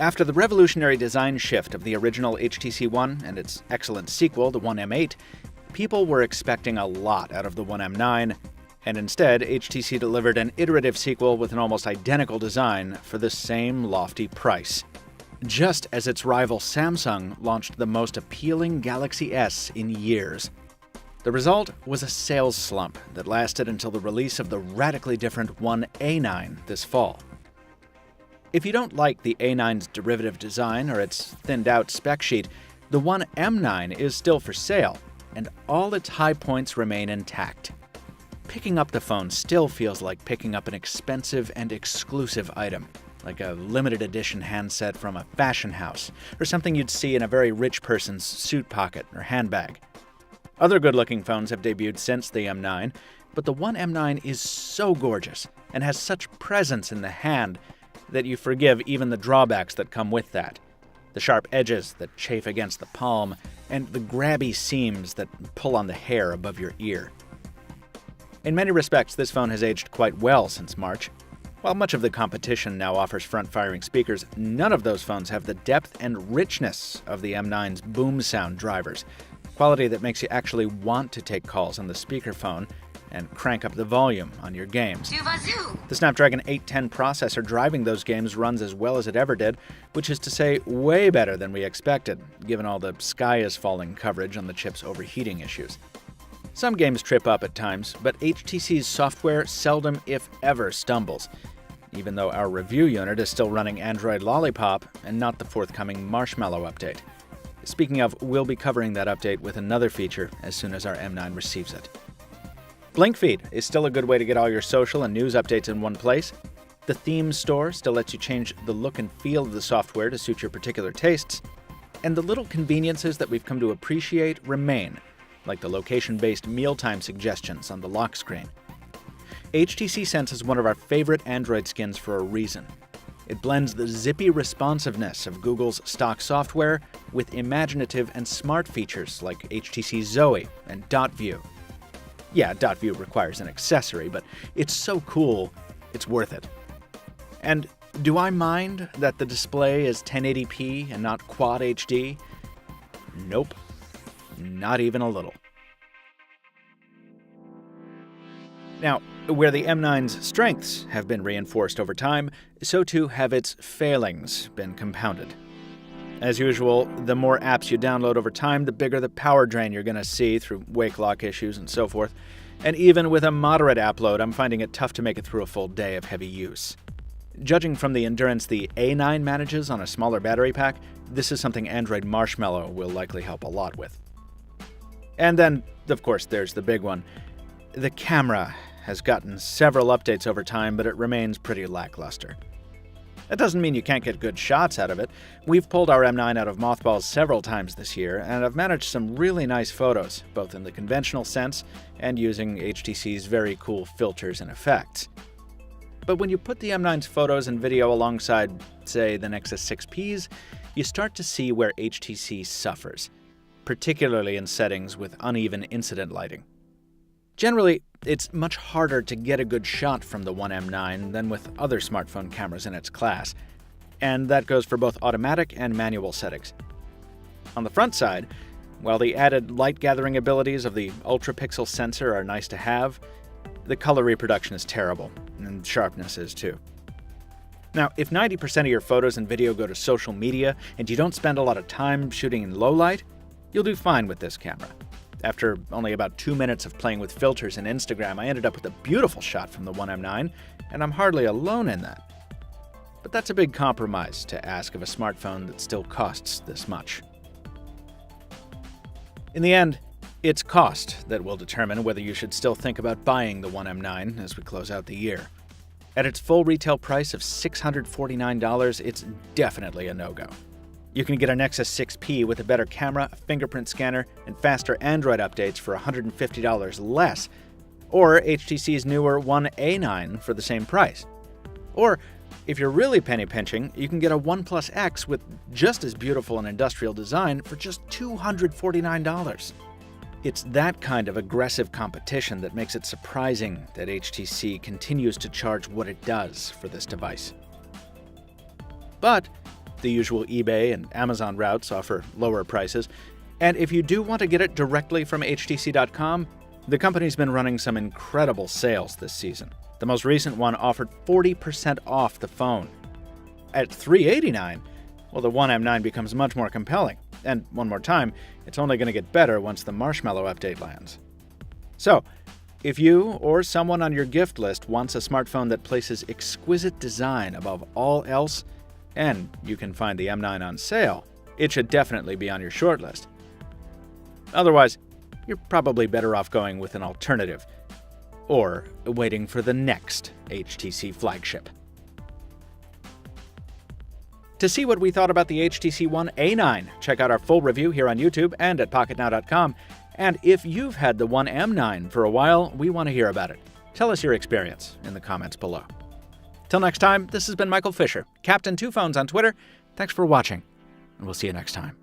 After the revolutionary design shift of the original HTC One and its excellent sequel, the One M8, people were expecting a lot out of the One M9, and instead, HTC delivered an iterative sequel with an almost identical design for the same lofty price. Just as its rival Samsung launched the most appealing Galaxy S in years. The result was a sales slump that lasted until the release of the radically different One A9 this fall. If you don't like the A9's derivative design or its thinned-out spec sheet, the One M9 is still for sale, and all its high points remain intact. Picking up the phone still feels like picking up an expensive and exclusive item, like a limited edition handset from a fashion house, or something you'd see in a very rich person's suit pocket or handbag. Other good-looking phones have debuted since the M9, but the One M9 is so gorgeous and has such presence in the hand that you forgive even the drawbacks that come with that. The sharp edges that chafe against the palm, and the grabby seams that pull on the hair above your ear. In many respects, this phone has aged quite well since March. While much of the competition now offers front-firing speakers, none of those phones have the depth and richness of the M9's boom sound drivers, quality that makes you actually want to take calls on the speakerphone and crank up the volume on your games. The Snapdragon 810 processor driving those games runs as well as it ever did, which is to say way better than we expected, given all the sky-is-falling coverage on the chip's overheating issues. Some games trip up at times, but HTC's software seldom, if ever, stumbles, even though our review unit is still running Android Lollipop and not the forthcoming Marshmallow update. Speaking of, we'll be covering that update with another feature as soon as our M9 receives it. Blink Feed is still a good way to get all your social and news updates in one place. The Themes Store still lets you change the look and feel of the software to suit your particular tastes. And the little conveniences that we've come to appreciate remain, like the location-based mealtime suggestions on the lock screen. HTC Sense is one of our favorite Android skins for a reason. It blends the zippy responsiveness of Google's stock software with imaginative and smart features like HTC Zoe and Dot View. Yeah, Dot View requires an accessory, but it's so cool, it's worth it. And do I mind that the display is 1080p and not Quad HD? Nope. Not even a little. Now, where the M9's strengths have been reinforced over time, so too have its failings been compounded. As usual, the more apps you download over time, the bigger the power drain you're going to see through wake lock issues and so forth. And even with a moderate app load, I'm finding it tough to make it through a full day of heavy use. Judging from the endurance the A9 manages on a smaller battery pack, this is something Android Marshmallow will likely help a lot with. And then, of course, there's the big one. The camera has gotten several updates over time, but it remains pretty lackluster. That doesn't mean you can't get good shots out of it. We've pulled our M9 out of mothballs several times this year, and I've managed some really nice photos, both in the conventional sense and using HTC's very cool filters and effects. But when you put the M9's photos and video alongside, say, the Nexus 6P's, you start to see where HTC suffers, particularly in settings with uneven incident lighting. Generally, it's much harder to get a good shot from the One M9 than with other smartphone cameras in its class, and that goes for both automatic and manual settings. On the front side, while the added light-gathering abilities of the ultra-pixel sensor are nice to have, the color reproduction is terrible, and sharpness is too. Now, if 90% of your photos and video go to social media and you don't spend a lot of time shooting in low light, you'll do fine with this camera. After only about 2 minutes of playing with filters in Instagram, I ended up with a beautiful shot from the One M9, and I'm hardly alone in that. But that's a big compromise to ask of a smartphone that still costs this much. In the end, it's cost that will determine whether you should still think about buying the One M9 as we close out the year. At its full retail price of $649, it's definitely a no-go. You can get a Nexus 6P with a better camera, a fingerprint scanner, and faster Android updates for $150 less, or HTC's newer One A9 for the same price. Or, if you're really penny-pinching, you can get a OnePlus X with just as beautiful an industrial design for just $249. It's that kind of aggressive competition that makes it surprising that HTC continues to charge what it does for this device. But The usual eBay and Amazon routes offer lower prices. And if you do want to get it directly from htc.com, the company's been running some incredible sales this season. The most recent one offered 40% off the phone. At $389, well, the One M9 becomes much more compelling. And one more time, it's only going to get better once the Marshmallow update lands. So, if you or someone on your gift list wants a smartphone that places exquisite design above all else, and you can find the M9 on sale, it should definitely be on your shortlist. Otherwise, you're probably better off going with an alternative, or waiting for the next HTC flagship. To see what we thought about the HTC One A9, check out our full review here on YouTube and at PocketNow.com. And if you've had the One M9 for a while, we want to hear about it. Tell us your experience in the comments below. Till next time, this has been Michael Fisher, Captain Two Phones on Twitter. Thanks for watching, and we'll see you next time.